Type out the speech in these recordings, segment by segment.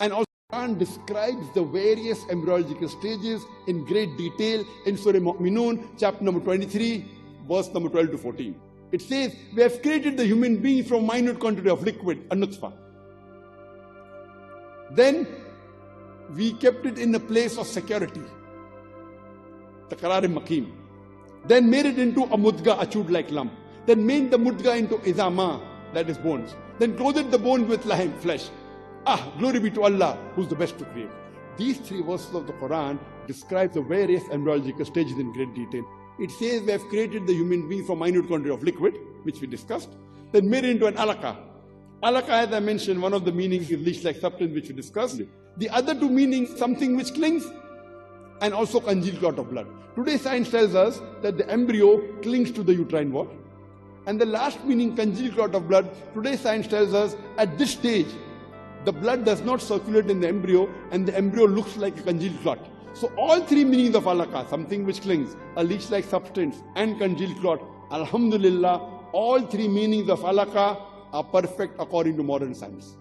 And also Quran describes the various embryological stages in great detail in Surah Mu'minun, chapter number 23, verse number 12 to 14. It says, we have created the human being from minute quantity of liquid, a nutfa. Then we kept it in a place of security, the Qararim Makim. Then made it into a mudga, a chewed-like lump. Then made the mudga into izama, that is bones. Then clothed the bones with lahim, flesh. Glory be to Allah, who's the best to create. These three verses of the Quran describe the various embryological stages in great detail. It says we have created the human being from minute quantity of liquid, which we discussed, then made it into an alaka. Alaka, as I mentioned, one of the meanings is leech-like substance, which we discussed. The other two meanings, something which clings, and also congealed clot of blood. Today science tells us that the embryo clings to the uterine wall. And the last meaning, congealed clot of blood, today science tells us at this stage, the blood does not circulate in the embryo and the embryo looks like a congealed clot. So all three meanings of alaka, something which clings, a leech-like substance and congealed clot, alhamdulillah, all three meanings of alaka are perfect according to modern science.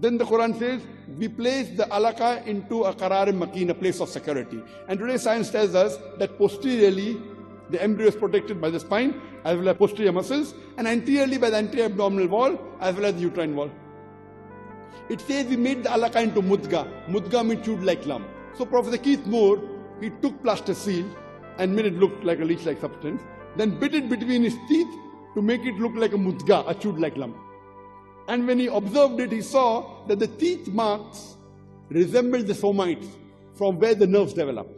Then the Quran says, we place the alaka into a qararim makin, a place of security. And today science tells us that posteriorly, the embryo is protected by the spine, as well as posterior muscles, and anteriorly by the anterior abdominal wall, as well as the uterine wall. It says we made the alaka into mudga. Mudga means chewed-like lump. So Professor Keith Moore, he took plasticine and made it look like a leech-like substance, then bit it between his teeth to make it look like a mudga, a chewed-like lump. And when he observed it, he saw that the teeth marks resembled the somites from where the nerves develop.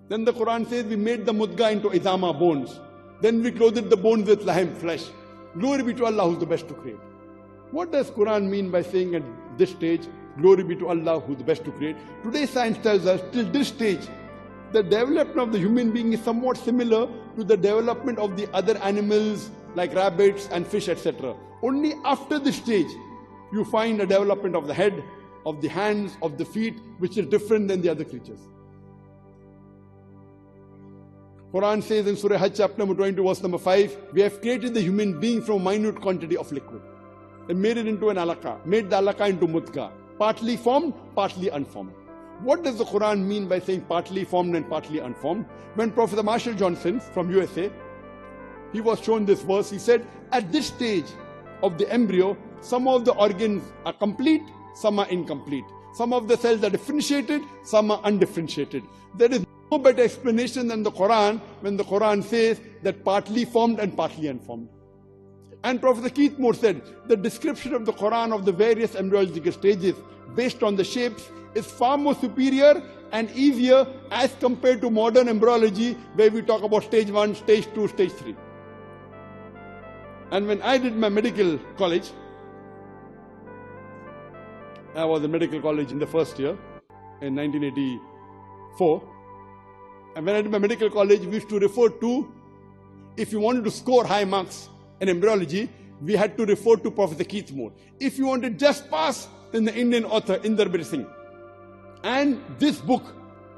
Then the Quran says we made the mudga into izama, bones. Then we clothed the bones with lahim, flesh. Glory be to Allah, who's the best to create. What does Quran mean by saying at this stage, glory be to Allah, who's the best to create? Today science tells us, till this stage, the development of the human being is somewhat similar to the development of the other animals like rabbits and fish, etc. Only after this stage, you find a development of the head, of the hands, of the feet, which is different than the other creatures. Quran says in Surah Hajj, chapter number 22, verse number 5, we have created the human being from minute quantity of liquid and made it into an alaka, made the alaka into mudga, partly formed, partly unformed. What does the Quran mean by saying partly formed and partly unformed? When Professor Marshall Johnson from USA, he was shown this verse, he said, at this stage of the embryo, some of the organs are complete, some are incomplete. Some of the cells are differentiated, some are undifferentiated. There is no better explanation than the Quran when the Quran says that partly formed and partly unformed. And Professor Keith Moore said, the description of the Quran of the various embryological stages based on the shapes is far more superior and easier as compared to modern embryology where we talk about stage 1, stage 2, stage 3. And when I did my medical college, I was in medical college in the first year in 1984. And when I did my medical college, we used to refer to, if you wanted to score high marks in embryology, we had to refer to Professor Keith Moore. If you wanted just pass, then the Indian author Inder Singh. And this book,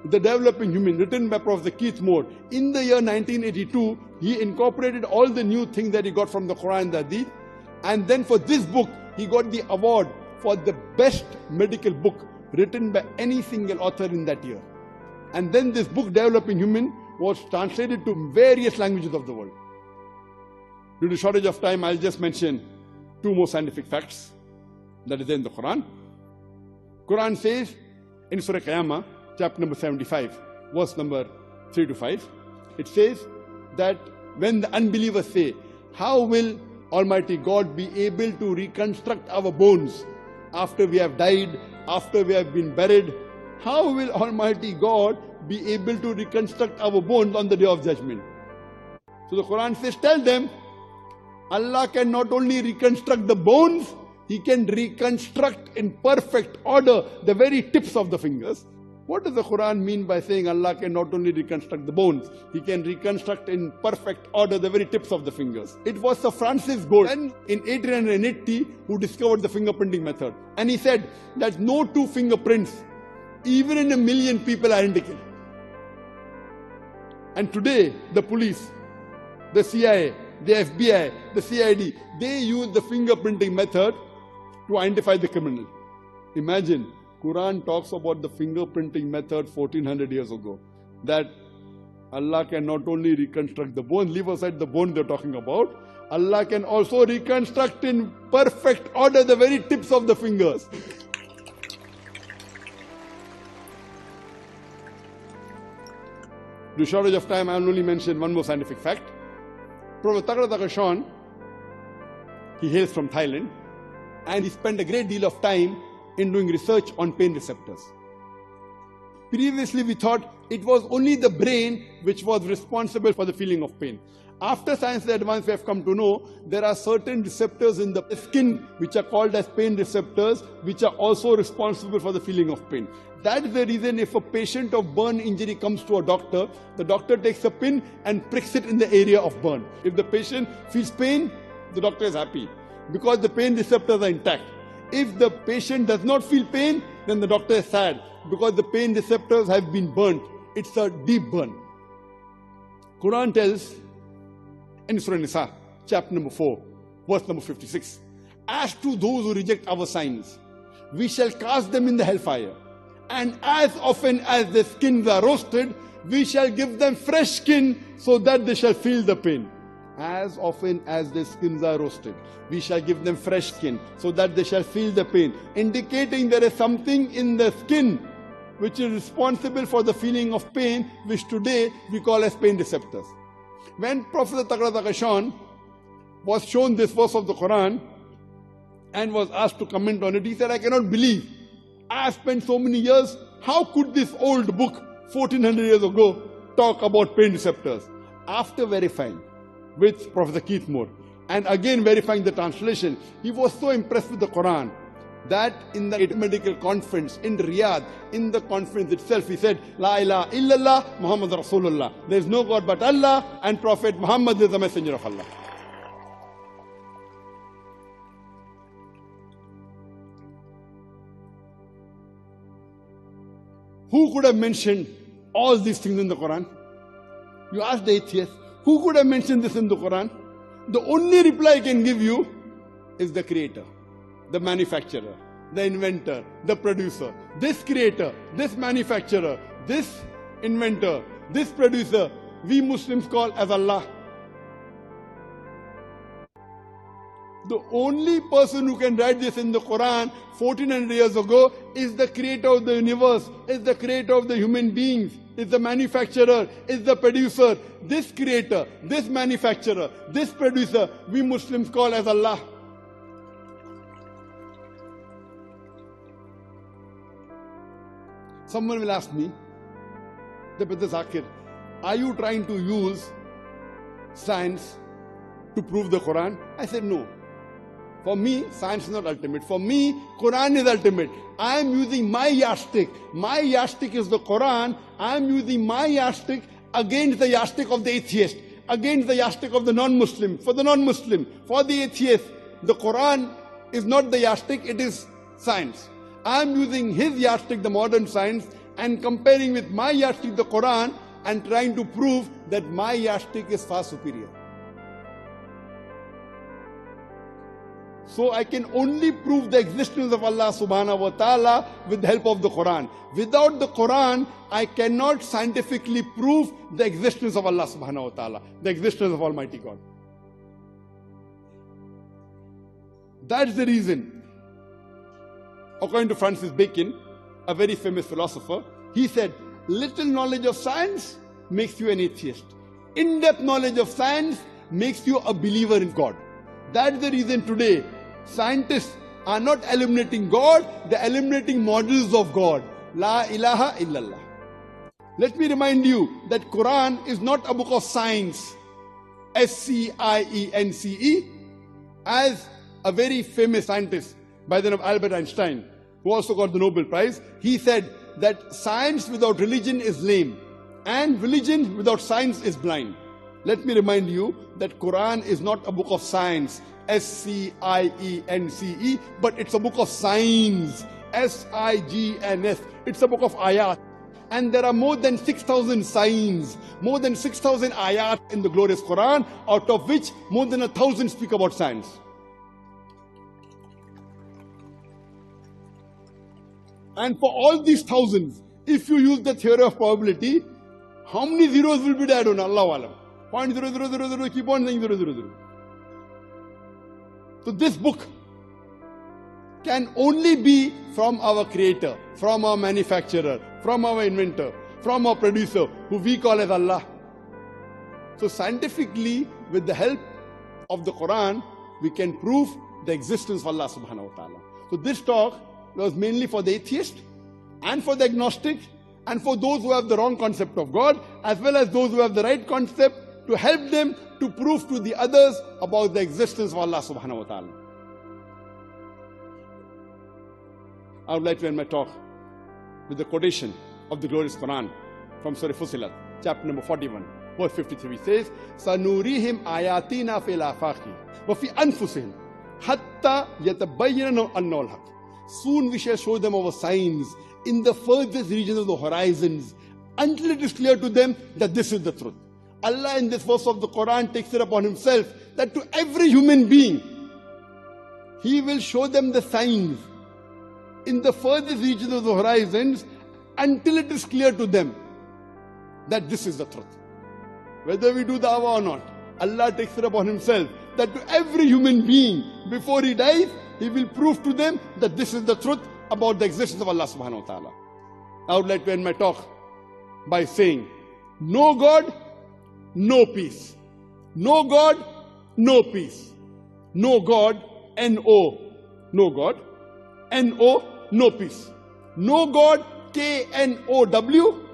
The Developing Human, written by Professor Keith Moore, in the year 1982, he incorporated all the new things that he got from the Quran and the Hadith. And then for this book, he got the award for the best medical book written by any single author in that year. And then this book, Developing Human, was translated to various languages of the world. Due to shortage of time, I'll just mention two more scientific facts that is in the Quran. Quran says in Surah Qiyamah, chapter number 75, verse number 3 to 5, it says that when the unbelievers say, how will Almighty God be able to reconstruct our bones after we have died, after we have been buried? How will Almighty God be able to reconstruct our bones on the day of judgment? So the Quran says, tell them, Allah can not only reconstruct the bones, He can reconstruct in perfect order the very tips of the fingers. What does the Quran mean by saying Allah can not only reconstruct the bones, He can reconstruct in perfect order the very tips of the fingers? It was Sir Francis Galton in 1880 who discovered the fingerprinting method. And he said that no two fingerprints, even in 1 million people, are identical. And today, the police, the CIA, the FBI, the CID, they use the fingerprinting method to identify the criminal. Imagine, Quran talks about the fingerprinting method 1400 years ago. That Allah can not only reconstruct the bone, leave aside the bone they're talking about, Allah can also reconstruct in perfect order the very tips of the fingers. Due to shortage of time, I will only mention one more scientific fact. Professor Zakir Naik, he hails from Thailand, and he spent a great deal of time in doing research on pain receptors. Previously, we thought it was only the brain which was responsible for the feeling of pain. After science advance, we have come to know there are certain receptors in the skin which are called as pain receptors, which are also responsible for the feeling of pain. That is the reason if a patient of burn injury comes to a doctor, the doctor takes a pin and pricks it in the area of burn. If the patient feels pain, the doctor is happy because the pain receptors are intact. If the patient does not feel pain, then the doctor is sad because the pain receptors have been burnt. It's a deep burn. Quran tells in Surah Nisa, chapter number 4, verse number 56, as to those who reject our signs, we shall cast them in the hellfire. And as often as their skins are roasted, we shall give them fresh skin so that they shall feel the pain. As often as their skins are roasted, we shall give them fresh skin so that they shall feel the pain. Indicating there is something in the skin which is responsible for the feeling of pain, which today we call as pain receptors. When Prophet Zakir Naik was shown this verse of the Quran and was asked to comment on it, he said, I cannot believe. I have spent so many years. How could this old book, 1400 years ago, talk about pain receptors? After verifying with Professor Keith Moore and again verifying the translation, he was so impressed with the Quran that in the medical conference in Riyadh, in the conference itself, he said, La ilaha illallah, Muhammad Rasulullah. There is no God but Allah, and Prophet Muhammad is the messenger of Allah. Who could have mentioned all these things in the Quran? You ask the atheist, who could have mentioned this in the Quran? The only reply I can give you is the creator, the manufacturer, the inventor, the producer. This creator, this manufacturer, this inventor, this producer, we Muslims call as Allah. The only person who can write this in the Quran 1400 years ago is the creator of the universe, is the creator of the human beings, is the manufacturer, is the producer. This creator, this manufacturer, this producer, we Muslims call as Allah. Someone will ask me, Brother Zakir, are you trying to use science to prove the Quran? I said no. For me, science is not ultimate. For me, Quran is ultimate. I am using my yardstick. My yardstick is the Quran. I am using my yardstick against the yardstick of the atheist, against the yardstick of the non-Muslim. For the non-Muslim, for the atheist, the Quran is not the yardstick, it is science. I am using his yardstick, the modern science, and comparing with my yardstick, the Quran, and trying to prove that my yardstick is far superior. So I can only prove the existence of Allah subhanahu wa ta'ala with the help of the Quran. Without the Quran, I cannot scientifically prove the existence of Allah subhanahu wa ta'ala, the existence of Almighty God. That's the reason. According to Francis Bacon, a very famous philosopher, he said, little knowledge of science makes you an atheist. In-depth knowledge of science makes you a believer in God. That's the reason today scientists are not eliminating God, they're eliminating models of God. La ilaha illallah. Let me remind you that Quran is not a book of science. S-C-I-E-N-C-E. As a very famous scientist by the name of Albert Einstein, who also got the Nobel Prize, he said that science without religion is lame, and religion without science is blind. Let me remind you that Quran is not a book of science, S-C-I-E-N-C-E, but it's a book of signs, S-I-G-N-S. It's a book of ayat. And there are more than 6,000 signs, more than 6,000 ayat in the glorious Quran, out of which more than 1,000 speak about science. And for all these thousands, if you use the theory of probability, how many zeros will be added on? Allahu Alam. 0.0000, keep on saying 000. So this book can only be from our creator, from our manufacturer, from our inventor, from our producer, who we call as Allah. So scientifically, with the help of the Qur'an, we can prove the existence of Allah subhanahu wa ta'ala. So this talk was mainly for the atheist and for the agnostic and for those who have the wrong concept of God, as well as those who have the right concept, to help them to prove to the others about the existence of Allah subhanahu wa ta'ala. I would like to end my talk with the quotation of the glorious Qur'an from Surah Fussilat, chapter number 41, verse 53 says, سَنُورِيهِمْ آيَاتِنَا فِي الْآفَاقِ وَفِي أَنفُسِهِمْ حَتَّى يَتَبَيَّنَ أَنَّهُ الْحَقُّ. Soon we shall show them our signs in the furthest regions of the horizons, until it is clear to them that this is the truth. Allah in this verse of the Quran takes it upon himself that to every human being, he will show them the signs in the furthest regions of the horizons until it is clear to them that this is the truth. Whether we do da'wah or not, Allah takes it upon himself that to every human being, before he dies, he will prove to them that this is the truth about the existence of Allah subhanahu wa ta'ala. I would like to end my talk by saying, no God, no peace. No God, no peace. No God, N-O. No God, N-O, no peace. No God, K-N-O-W.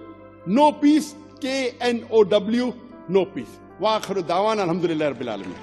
No peace, K-N-O-W, no peace. Wa akhiru da'wana alhamdulillahi rabbil alamin.